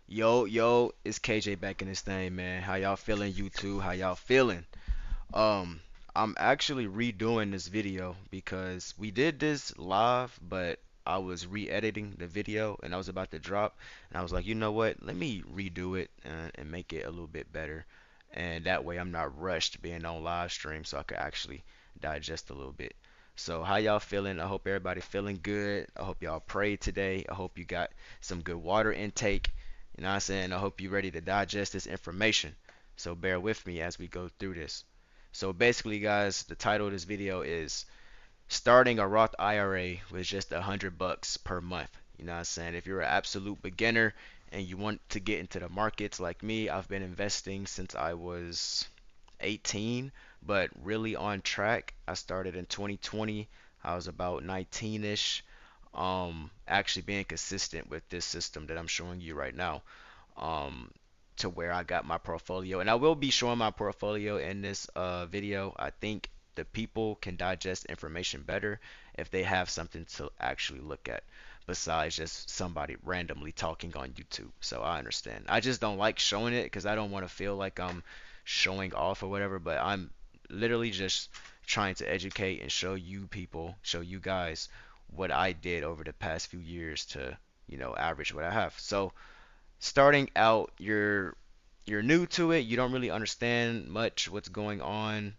Yo, it's KJ back in this thing, man. How y'all feeling, YouTube? How y'all feeling? Um, I'm actually redoing this video because we did this live, but I was re-editing the video and I was about to drop, and I was like, you know what? Let me redo it and make it a little bit better, and that way I'm not rushed being on live stream, so I could actually digest a little bit. So how y'all feeling? I hope everybody feeling good. I hope y'all prayed today. I hope you got some good water intake. You know what I'm saying? I hope you're ready to digest this information. So bear with me as we go through this. So basically, guys, the title of this video is starting a Roth IRA with just 100 bucks per month. You know what I'm saying? If you're an absolute beginner and you want to get into the markets like me, I've been investing since I was 18, but really on track. I started in 2020. I was about 19ish. Actually being consistent with this system that I'm showing you right now. Um, to where I got my portfolio, and I will be showing my portfolio in this video. I think the people can digest information better if they have something to actually look at besides just somebody randomly talking on YouTube. So I understand. I just don't like showing it because I don't want to feel like I'm showing off or whatever, but I'm literally just trying to educate and show you people, show you guys what I did over the past few years to, average what I have. So starting out, you're new to it, you don't really understand much what's going on,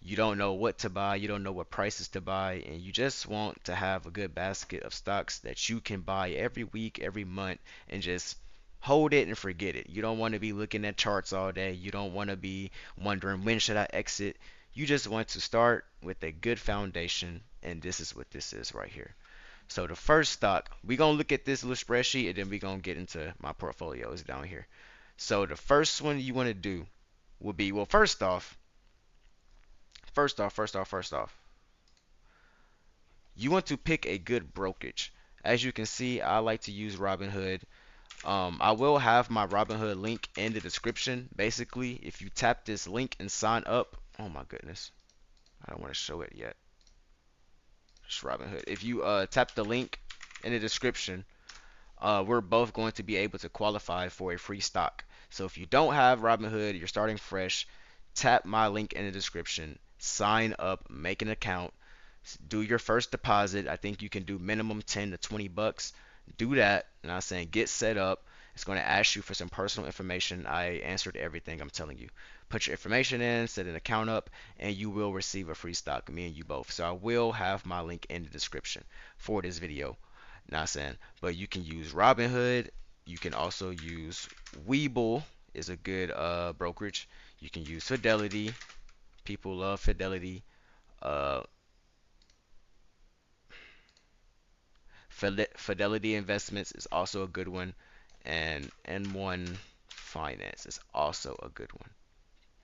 you don't know what to buy, you don't know what prices to buy, and you just want to have a good basket of stocks that you can buy every week, every month, and just hold it and forget it. You don't want to be looking at charts all day. You don't want to be wondering when should I exit. You just want to start with a good foundation, and this is what this is right here. So the first stock, we're gonna look at this little spreadsheet and then we're gonna get into my portfolios down here. So the first one you want to do will be, well, first off, you want to pick a good brokerage. As you can see, I like to use Robinhood. I will have my Robinhood link in the description. Basically, if you tap this link and sign up, oh my goodness, I don't want to show it yet. Just Robinhood. If you tap the link in the description, we're both going to be able to qualify for a free stock. So if you don't have Robinhood, you're starting fresh, tap my link in the description, sign up, make an account, do your first deposit. I think you can do minimum 10 to 20 bucks. Do that, and I'm saying get set up. It's going to ask you for some personal information. I answered everything I'm telling you. Put your information in, set an account up, and you will receive a free stock, me and you both. So I will have my link in the description for this video. Not saying, but you can use Robinhood. You can also use Webull is a good brokerage. You can use Fidelity. People love Fidelity. Uh, Fidelity Investments is also a good one, and N1 Finance is also a good one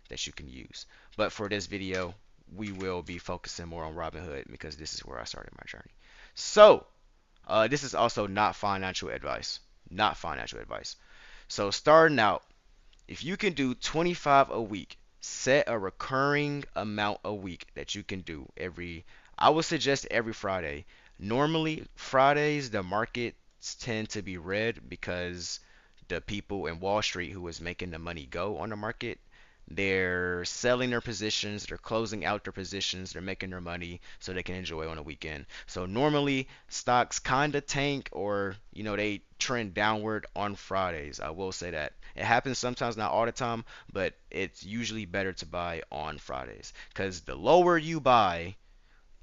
that you can use. But for this video, we will be focusing more on Robinhood because this is where I started my journey. So, this is also not financial advice. Not financial advice. So, starting out, if you can do 25 a week, set a recurring amount a week that you can do I would suggest every Friday. Normally, Fridays, the markets tend to be red because the people in Wall Street who is making the money go on the market, they're selling their positions, they're closing out their positions, they're making their money so they can enjoy on the weekend. So normally stocks kind of tank or they trend downward on Fridays. I will say that. It happens sometimes, not all the time, but it's usually better to buy on Fridays because the lower you buy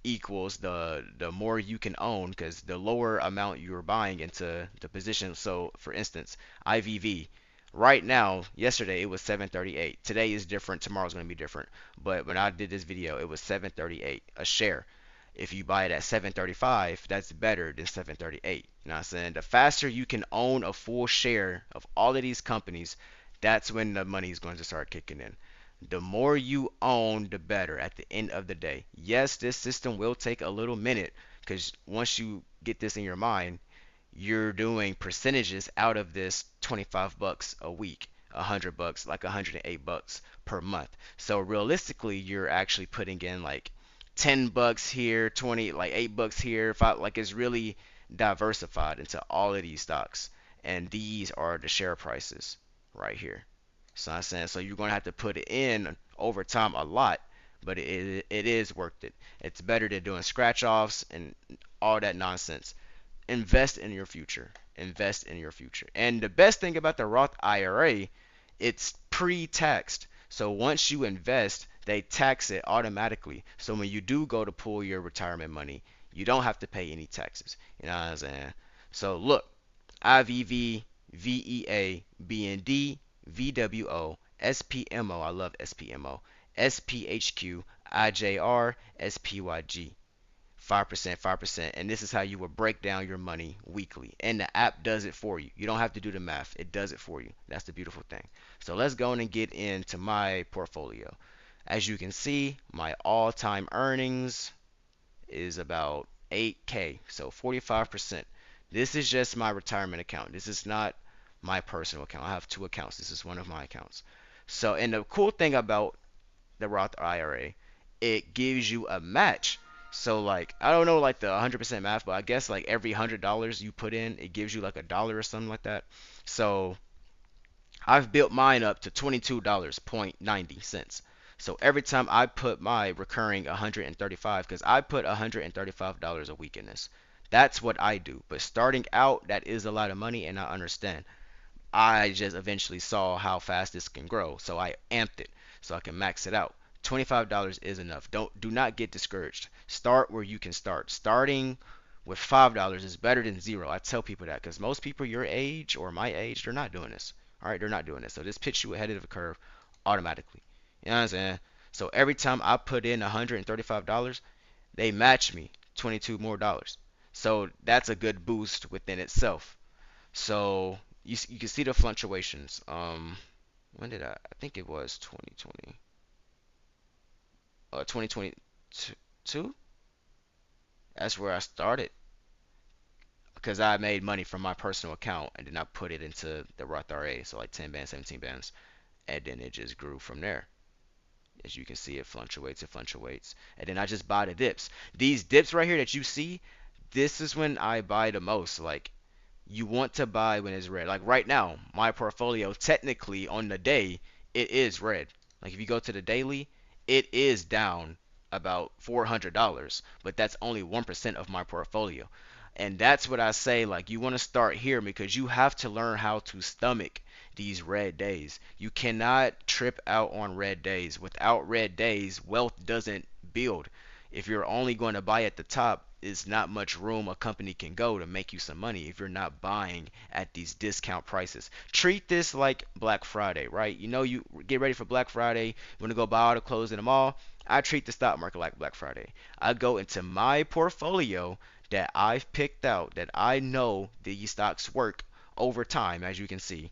equals the more you can own because the lower amount you're buying into the position. So for instance, IVV right now, yesterday it was 738. Today is different, tomorrow's going to be different. But when I did this video, it was 738 a share. If you buy it at 735, that's better than 738. You know what I'm saying? The faster you can own a full share of all of these companies, that's when the money is going to start kicking in. The more you own, the better at the end of the day. Yes, this system will take a little minute because once you get this in your mind, you're doing percentages out of this 25 bucks a week, 100 bucks, like 108 bucks per month. So realistically, you're actually putting in like 10 bucks here, 20, like 8 bucks here, 5, like it's really diversified into all of these stocks. and these are the share prices right here. So I'm saying, so you're gonna have to put it in over time a lot, but it is worth it. It's better than doing scratch offs and all that nonsense. Invest in your future. Invest in your future. And the best thing about the Roth IRA, it's pre-taxed. So once you invest, they tax it automatically. So when you do go to pull your retirement money, you don't have to pay any taxes. You know what I'm saying? So look, IVV, VEA, BND, VWO, SPMO, I love SPMO, SPHQ, IJR, SPYG. 5%, 5%. And this is how you will break down your money weekly. And the app does it for you. You don't have to do the math, it does it for you. That's the beautiful thing. So let's go in and get into my portfolio. As you can see, my all time earnings is about 8K, so 45%. This is just my retirement account. This is not my personal account. I have two accounts. This is one of my accounts. So, and the cool thing about the Roth IRA, it gives you a match. So like I don't know like the 100% math, but I guess like every $100 you put in, it gives you like a dollar or something like that. So I've built mine up to $22.90. So every time I put my recurring 135, because I put $135 a week in this. That's what I do. But starting out, that is a lot of money, and I understand. I just eventually saw how fast this can grow, so I amped it so I can max it out. $25 is enough. Do not get discouraged. Start where you can start. Starting with $5 is better than zero. I tell people that because most people your age or my age, they're not doing this. All right, they're not doing this. So this puts you ahead of the curve automatically. You know what I'm saying? So every time I put in $135, they match me 22 more dollars. So that's a good boost within itself. So you can see the fluctuations. When did I think it was 2020, 2022? That's where I started because I made money from my personal account and then I put it into the Roth IRA, so like 10 bands, 17 bands, and then it just grew from there. As you can see, it fluctuates, and then I just buy the dips. These dips right here that you see, this is when I buy the most. Like you want to buy when it's red. Like right now, my portfolio technically on the day it is red. Like if you go to the daily, it is down about $400, but that's only 1% of my portfolio. And that's what I say, like you want to start here because you have to learn how to stomach these red days. You cannot trip out on red days. Without red days, wealth doesn't build. If you're only going to buy at the top, is not much room a company can go to make you some money if you're not buying at these discount prices. Treat this like Black Friday, right? You know, you get ready for Black Friday, you want to go buy all the clothes in the mall. I treat the stock market like Black Friday. I go into my portfolio that I've picked out that I know these stocks work over time, as you can see.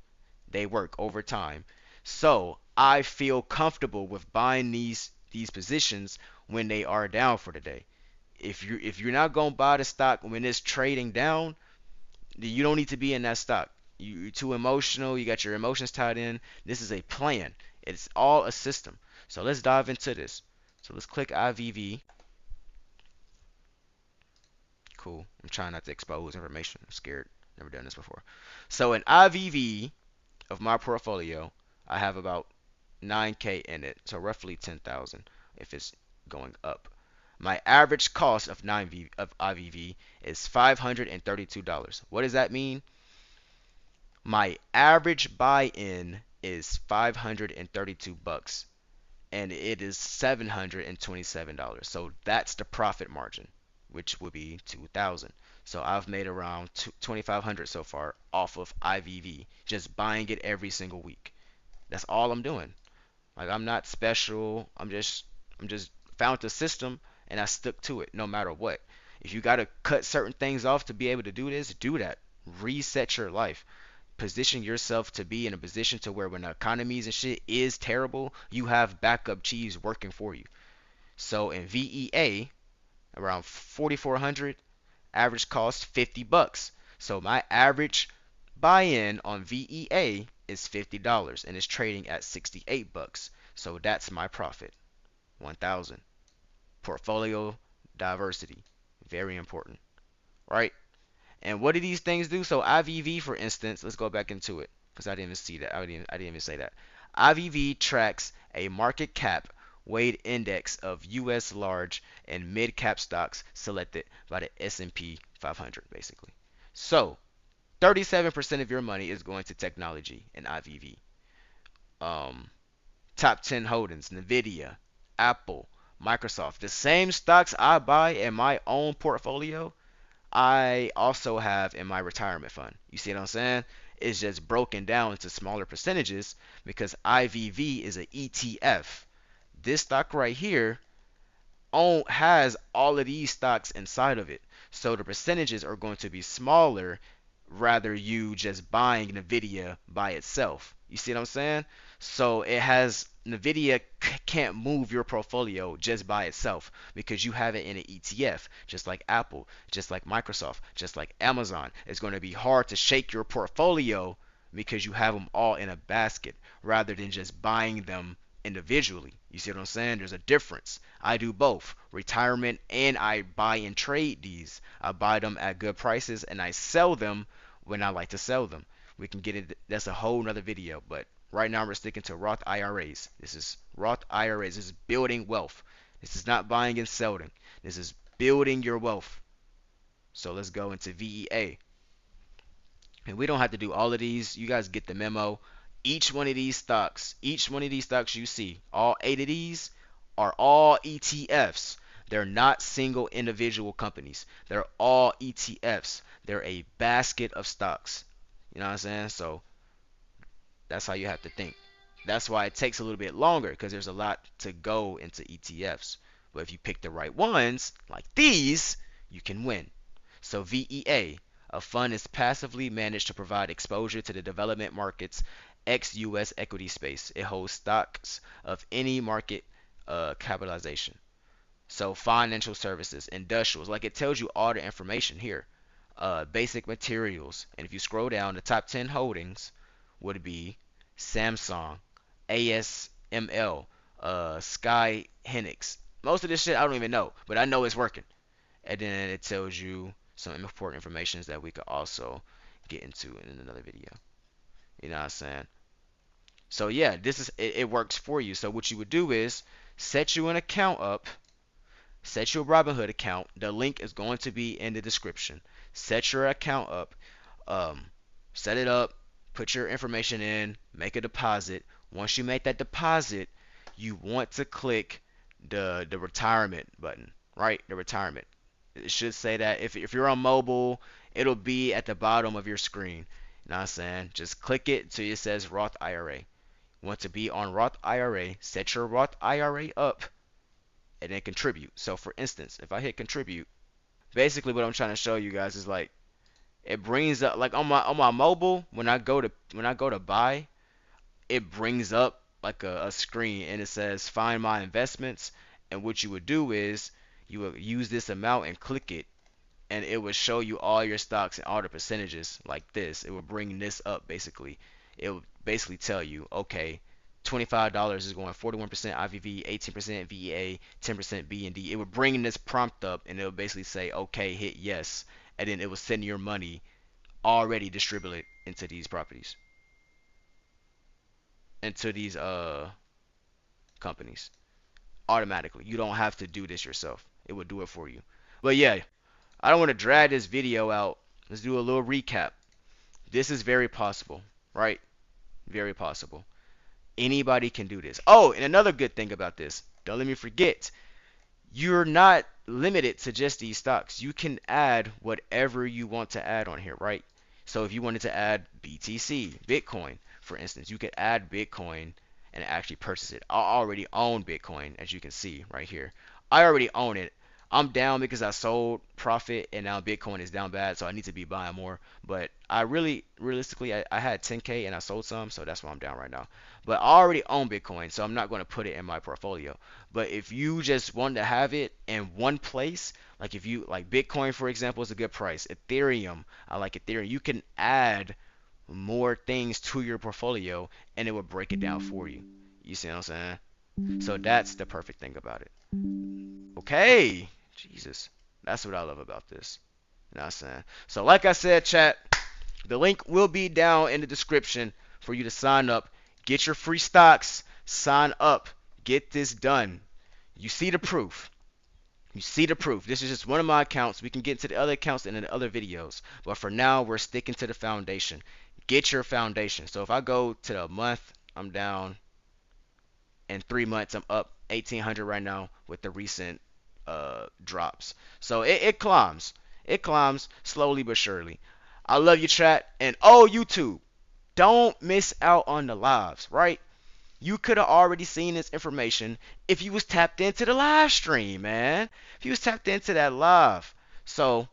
They work over time. So I feel comfortable with buying these positions when they are down for the day. If you're not gonna buy the stock when it's trading down, you don't need to be in that stock. You're too emotional. You got your emotions tied in. This is a plan. It's all a system. So let's dive into this. So let's click IVV. Cool. I'm trying not to expose information. I'm scared. Never done this before. So in IVV of my portfolio, I have about 9K in it. So roughly 10,000 if it's going up. My average cost of 9V of IVV is $532. What does that mean? My average buy-in is 532 bucks and it is $727. So that's the profit margin, which would be 2,000. So I've made around 2,500 so far off of IVV, just buying it every single week. That's all I'm doing. Like I'm not special. I'm just found the system and I stuck to it no matter what. If you gotta cut certain things off to be able to do this, do that. Reset your life. Position yourself to be in a position to where when the economies and shit is terrible, you have backup cheese working for you. So in VEA, around 4,400, average cost 50 bucks. So my average buy-in on VEA is $50 and it's trading at 68 bucks. So that's my profit. 1,000. Portfolio diversity, very important, right? And what do these things do? So IVV, for instance, let's go back into it because I didn't even see that. I didn't even say that. IVV tracks a market cap weighted index of U.S. large and mid cap stocks selected by the S&P 500, basically. So 37% of your money is going to technology and IVV. Um, Top 10 holdings: Nvidia, Apple, Microsoft. The same stocks I buy in my own portfolio, I also have in my retirement fund. You see what I'm saying? It's just broken down into smaller percentages because IVV is an ETF. This stock right here has all of these stocks inside of it. So the percentages are going to be smaller rather you just buying Nvidia by itself. You see what I'm saying? So it has Nvidia can't move your portfolio just by itself because you have it in an ETF, just like Apple, just like Microsoft, just like Amazon. It's going to be hard to shake your portfolio because you have them all in a basket rather than just buying them individually. You see what I'm saying? There's a difference. I do both retirement and I buy and trade these. I buy them at good prices and I sell them when I like to sell them. We can get it. That's a whole nother video. But right now we're sticking to Roth IRAs. This is Roth IRAs. This is building wealth. This is not buying and selling. This is building your wealth. So let's go into VEA. And we don't have to do all of these. You guys get the memo. Each one of these stocks you see, all 8 of these are all ETFs. They're not single individual companies. They're all ETFs. They're a basket of stocks. You know what I'm saying? So that's how you have to think. That's why it takes a little bit longer because there's a lot to go into ETFs. But if you pick the right ones, like these, you can win. So VEA, a fund is passively managed to provide exposure to the development markets ex-US equity space. It holds stocks of any market capitalization. So financial services, industrials, like it tells you all the information here. Basic materials, and if you scroll down, the top 10 holdings would be Samsung, ASML, Sky Hynix. Most of this shit I don't even know, but I know it's working. And then it tells you some important information that we could also get into in another video. You know what I'm saying? So yeah, this is it works for you. So what you would do is set you an account up, set your Robinhood account. The link is going to be in the description. Set your account up, um, set it up, put your information in, make a deposit. Once you make that deposit, you want to click the retirement button, right? The retirement. It should say that if you're on mobile, it'll be at the bottom of your screen. You know what I'm saying? Just click it till it says Roth IRA. Want to be on Roth IRA, set your Roth IRA up, and then contribute. So for instance, if I hit contribute, basically what I'm trying to show you guys is like it brings up like on my mobile when I go to buy, it brings up like a screen and it says find my investments. And what you would do is you would use this amount and click it and it would show you all your stocks and all the percentages like this. It would bring this up basically. It would basically tell you, okay, $25 is going 41% IVV, 18% VEA, 10% B and D. It would bring this prompt up and it would basically say, okay, hit yes, and then it would send your money already distributed into these properties, into these companies automatically. You don't have to do this yourself. It would do it for you. But yeah, I don't want to drag this video out. Let's do a little recap. This is very possible, right? Very possible. Anybody can do this. Oh, and another good thing about this, don't let me forget, you're not limited to just these stocks. You can add whatever you want to add on here, right? So if you wanted to add BTC, Bitcoin, for instance, you could add Bitcoin and actually purchase it. I already own Bitcoin, as you can see right here. I already own it. I'm down because I sold profit and now Bitcoin is down bad, so I need to be buying more. But I really, realistically, I had 10K and I sold some, so that's why I'm down right now. But I already own Bitcoin, so I'm not going to put it in my portfolio. But if you just want to have it in one place, like if you like Bitcoin, for example, is a good price. Ethereum, I like Ethereum. You can add more things to your portfolio and it will break it down for you. You see what I'm saying? So that's the perfect thing about it. Okay. Jesus. That's what I love about this. You know what I'm saying? So like I said, chat, the link will be down in the description for you to sign up. Get your free stocks. Sign up. Get this done. You see the proof. You see the proof. This is just one of my accounts. We can get into the other accounts in the other videos. But for now, we're sticking to the foundation. Get your foundation. So if I go to the month, I'm down. In 3 months, I'm up 1,800 right now with the recent drops. So it climbs. It climbs slowly but surely. I love you, chat. And oh, YouTube, don't miss out on the lives, right? You could have already seen this information if you was tapped into the live stream, man. If you was tapped into that live. So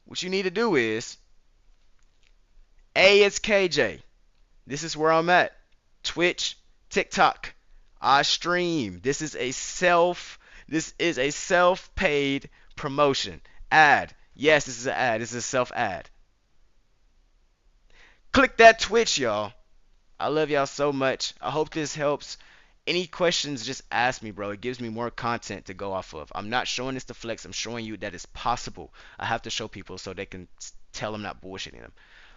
what you need to do is, it's KJ. This is where I'm at. Twitch, TikTok. I stream. This is a self-paid promotion. Ad. Yes, this is an ad. This is a self ad. Click that Twitch, y'all. I love y'all so much. I hope this helps. Any questions, just ask me, bro. It gives me more content to go off of. I'm not showing this to flex. I'm showing you that it's possible. I have to show people so they can tell I'm not bullshitting them.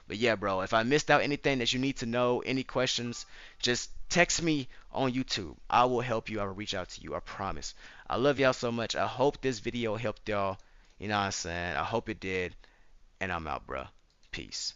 But yeah, bro, if I missed out anything that you need to know, any questions, just text me on YouTube. I will help you. I will reach out to you. I promise. I love y'all so much. I hope this video helped y'all. You know what I'm saying? I hope it did. And I'm out, bro. Peace.